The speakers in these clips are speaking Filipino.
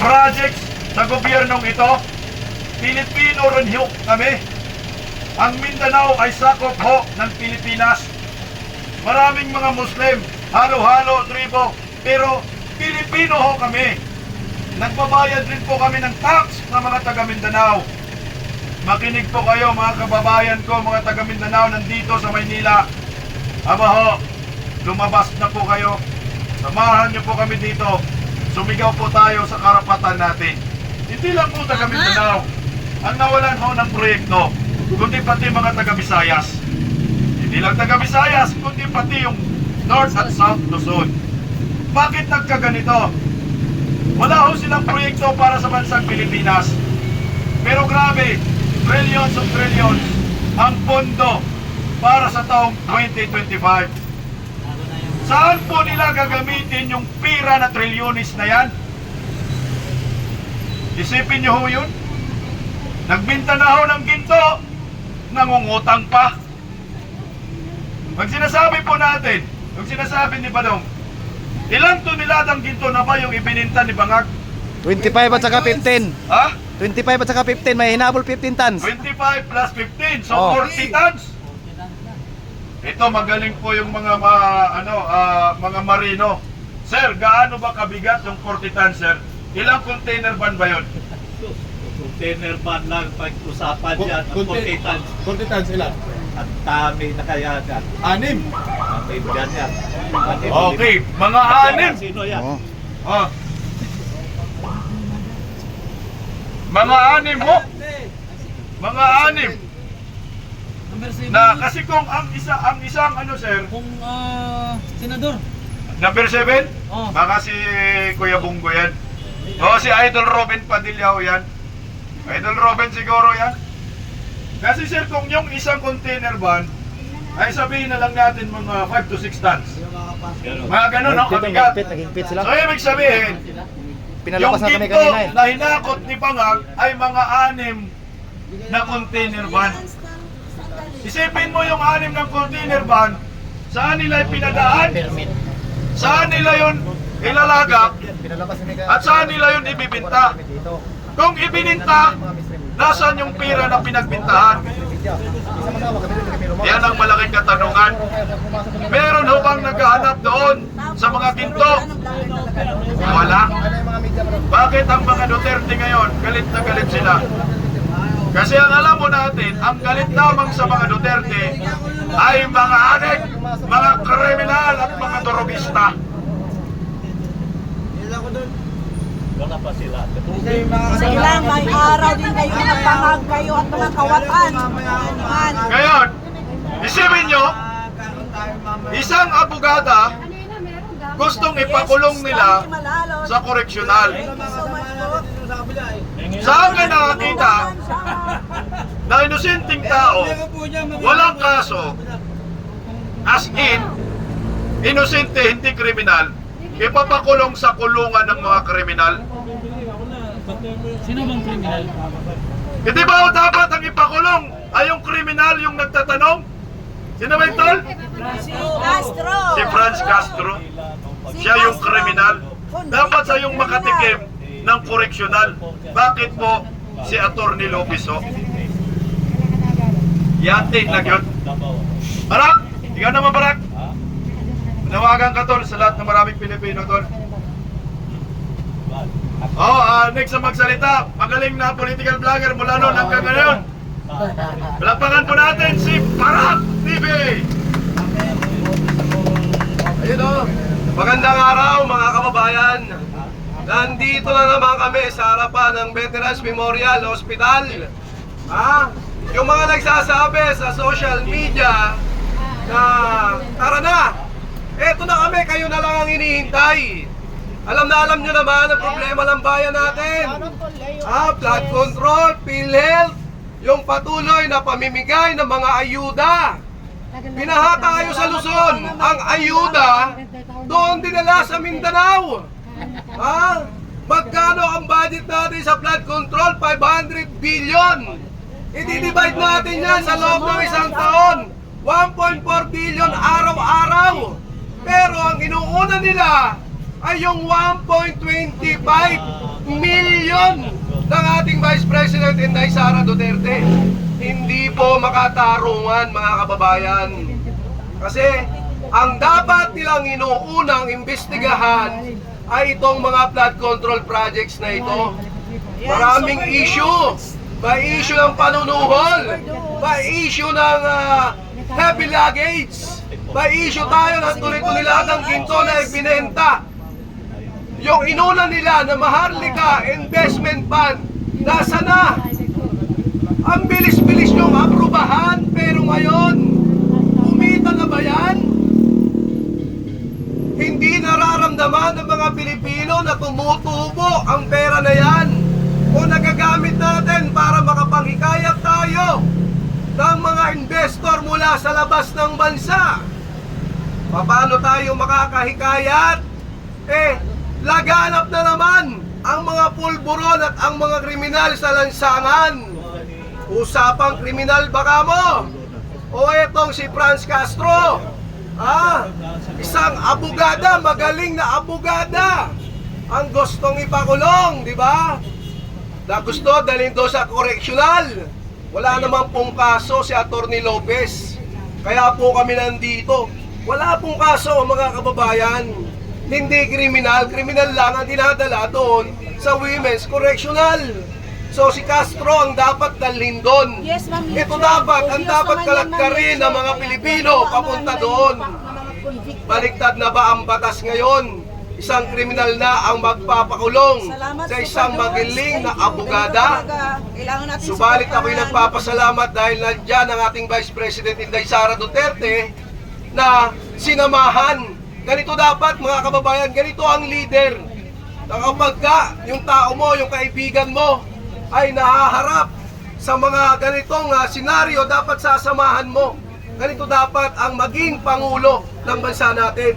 projects sa gobyernong ito. Pilipino rin ho kami. Ang Mindanao ay sakop ho ng Pilipinas. Maraming mga Muslim, halo-halo, tribo, pero Pilipino ho kami. Nagbabayad rin po kami ng tax na mga taga Mindanao. Makinig po kayo mga kababayan ko, mga taga Mindanao nandito sa Maynila. Aba ho, lumabas na po kayo. Samahan niyo po kami dito. Sumigaw po tayo sa karapatan natin. Hindi lang po taga Mindanao ang nawalan ho ng proyekto, kundi pati mga taga Visayas. Hindi lang taga Visayas, kundi pati yung North at South Luzon. Bakit nagkaganito? Wala ho silang proyekto para sa bansang Pilipinas. Pero grabe, trillions of trillions ang pondo para sa taong 2025. Saan po nila gagamitin yung pira na trilyonis na yan? Isipin nyo ho yun. Nagbinta na ho ng ginto, nangungutang pa. Pag sinasabi po natin, pag sinasabi ni Badong, ilang toneladang ginto na ba yung ibininta ni Bangag? 25 at saka 15. Ha? 25 at saka 15, may hinabol 15 tons. 25 plus 15, so Oh. 40 tons. Ito magaling po yung mga mga marino. Sir, gaano ba kabigat yung 40 tons, sir? Ilang container van ba yun? Container van lang pag-usapan dyan ang 40 tons. 40 tons ilan? At dami na kaya dyan. 6. May ganyan. Okay, mga anim. Sino yan? Oh. Oh. Mga anim mo. Mga anim. Na kasi kung ang isang ano, sir, Kung senador. number 7, Oh. baka si Kuya Bungo yan. O si Idol Robin Padilla ho yan. Idol Robin siguro yan. Kasi sir, kung yung isang container van ay sabihin na lang natin mga 5 to 6 tons. Mga ganun, no? Kabigat. Nagigpit sila. So ibig sabihin, yung Pinalapas na kami ginto kanina eh. na hinakot ni Bangag ay mga 6 na container van. Isipin mo yung 6 ng container van, saan nila pinadaan? Saan nila yun ilalagak? At saan nila yun ibibinta? Kung ibininta, nasaan yung pira na pinagbintahan? Yan ang malaking katanungan. Meron ho bang naghahanap doon sa mga ginto? Wala. Bakit ang mga Duterte ngayon, galit na galit sila? Kasi ang alam mo natin, ang galit lamang sa mga Duterte ay mga adik, mga kriminal at mga dorogista. Wala pa sila. Sila may araw din kayo nagpangag kayo at mga kawatan. Ngayon, isipin nyo, isang abogada gustong ipakulong nila sa koreksyonal. Saan ka nakakita na inosenteng tao, walang kaso, as in, inosente, hindi kriminal, ipapakulong sa kulungan ng mga kriminal? Sino bang kriminal? Hindi ba dapat ang ipakulong ay yung kriminal yung nagtatanong? Sino ba ito? Castro. Si Franz Castro. Siya yung kriminal. Dapat siya yung makatikim ng koreksyonal. Bakit po si Atty. Lopez ho? Yatin lang yun. Barak! Ikaw naman, Barak! Nawagan ka, tol, sa lahat ng maraming Pilipino, tol. Next na magsalita, magaling na political vlogger mula noon hanggang ngayon. Palakpakan po natin si Barak TV! Ayun o. Magandang araw mga kababayan. Nandito na naman kami sa harapan ng Veterans Memorial Hospital. Yung mga nagsasabi sa social media na tara na, eto na kami, kayo na lang ang hinihintay. Alam nyo naman ang problema ng bayan natin. Flood control, PhilHealth, yung patuloy na pamimigay ng mga ayuda. Binaha tayo sa Luzon, ang ayuda doon dinala sa Mindanao. Magkano ang budget natin sa flood control? 500 billion. I-divide natin yan sa loob ng isang taon. 1.4 billion araw-araw. Pero ang inuuna nila ay yung 1.25 milyon ng ating Vice President Inday Sara Duterte. Hindi po makatarungan, mga kababayan. Kasi ang dapat nilang inuunang imbestigahan ay itong mga flood control projects na ito. Maraming issue. May issue ng panunuhol. May issue ng heavy luggage. May issue tayo ng tuloy-tulilatang ginto na ibinenta. Yung inuna nila na Maharlika Investment Fund, nasa na? Ang bilis-bilis yung aprubahan, pero ngayon, kumita na ba yan? Hindi nararamdaman ng mga Pilipino na tumutubo ang pera na yan o nagagamit natin para makapanghikayat tayo ng mga investor mula sa labas ng bansa. Paano tayo makakahikayat? Laganap na naman ang mga pulburon at ang mga kriminal sa lansangan. Usapang kriminal baka mo? O etong si Franz Castro? Isang abogada, magaling na abogada ang gustong ipakulong, di ba? Na gusto dalhin do sa correctional. Wala naman pong kaso si Atty. Lopez. Kaya po kami nandito. Wala pong kaso, mga kababayan. Hindi kriminal, kriminal lang ang dinadala doon sa Women's Correctional. So si Castro ang dapat dalhin doon. Yes, ma'am. Ito dapat, ang dapat kalagkarin ng mga Pilipino papunta doon. Baliktad na ba ang batas ngayon? Isang kriminal na ang magpapakulong sa isang magiling na abogada. Subalit ako'y nagpapasalamat dahil nandyan ang ating Vice President Inday Sara Duterte na sinamahan. Ganito dapat, mga kababayan, ganito ang leader. Na kapag yung tao mo, yung kaibigan mo ay nahaharap sa mga ganitong senaryo, dapat sasamahan mo. Ganito dapat ang maging Pangulo ng bansa natin.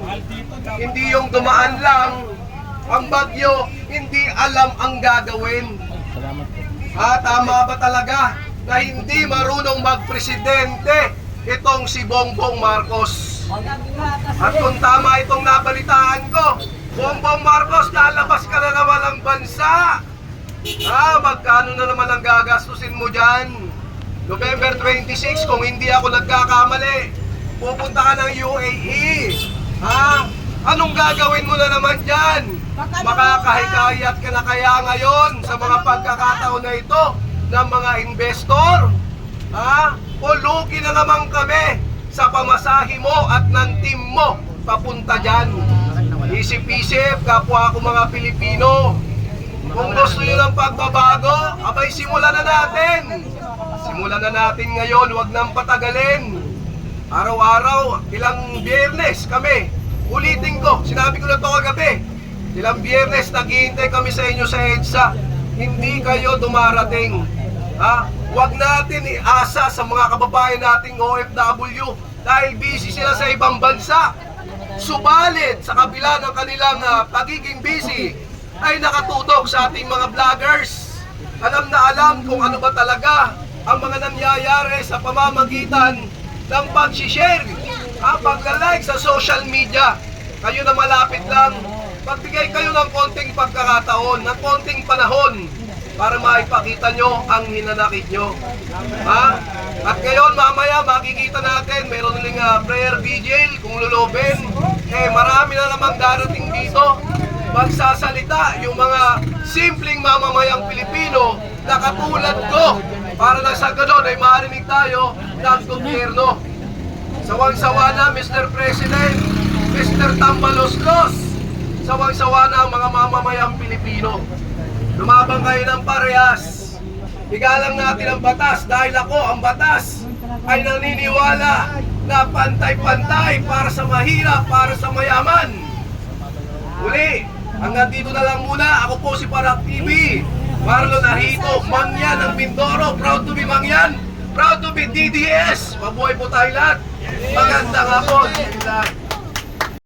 Hindi yung dumaan lang ang bagyo, hindi alam ang gagawin. Tama ba talaga na hindi marunong magpresidente itong si Bongbong Marcos? At kung tama itong nabalitaan ko, Bongbong Marcos, lalabas ka na naman ng bansa. Magkano na naman ang gagastusin mo dyan? November 26, kung hindi ako nagkakamali, pupunta ka ng UAE. Anong gagawin mo na naman dyan? Makakahikayat ka na kaya ngayon sa mga pagkakataon na ito ng mga investor? O lugi na naman kami sa pamasahe mo at ng team mo papunta dyan. Isip-isip, kapwa ako mga Pilipino. Kung gusto nyo ng pagbabago, abay simulan na natin. Simulan na natin ngayon, huwag nang patagalin. Araw-araw, ilang biyernes kami. Ulitin ko, sinabi ko na ito kagabi. Ilang biyernes, naghihintay kami sa inyo sa EDSA. Hindi kayo dumarating. Huwag natin iasa sa mga kababayan nating OFW dahil busy sila sa ibang bansa. Subalit, sa kabila ng kanilang pagiging busy, ay nakatutok sa ating mga vloggers. Alam na alam kung ano ba talaga ang mga nangyayari sa pamamagitan ng pag-share, pagla-like sa social media. Kayo na malapit lang, magbigay kayo ng konting pagkakataon, ng konting panahon para maipakita nyo ang hinanakit nyo. At ngayon, mamaya makikita natin, meron uling prayer vigil kung lulubin. Marami na namang darating dito. Magsasalita yung mga simpleng mamamayang Pilipino na katulad ko para na sa ganon ay marinig tayo ng gobyerno. Sawang-sawa na, Mr. President, Mr. Tambaloslos. Sawang-sawa na ang mga mamamayang Pilipino. Lumabang kayo ng parehas. Igalang natin ang batas dahil ako, ang batas, ay naniniwala na pantay-pantay para sa mahirap, para sa mayaman. Uli, hanggang dito na lang muna. Ako po si Parak TV, Marlon Ahito, Mangyan ng Mindoro. Proud to be Mangyan, proud to be DDS. Mabuhay po tayo lahat. Magandang hapon.